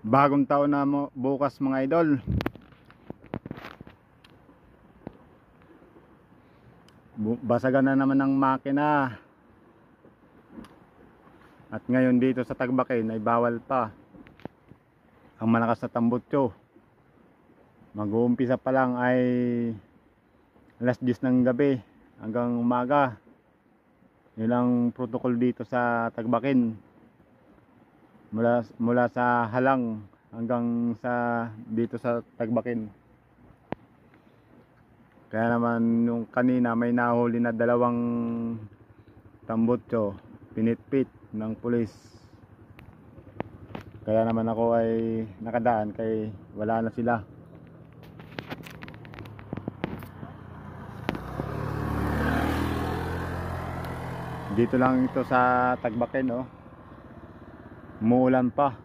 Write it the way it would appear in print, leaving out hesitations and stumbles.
Bagong taon na bukas mga idol. Basagan na naman ng makina. At ngayon dito sa Tagbakin ay bawal pa ang malakas na tambutso. Mag-uumpisa pa lang ay alas 10 ng gabi hanggang umaga. Yun ang protocol dito sa Tagbakin. Mula sa Halang hanggang sa dito sa Tagbakin. Kaya naman nung kanina may nahuli na 2 tambutso, pinitpit ng pulis. Kaya naman ako ay nakadaan kay wala na sila. Dito lang ito sa Tagbakin, oh. Umuulan pa.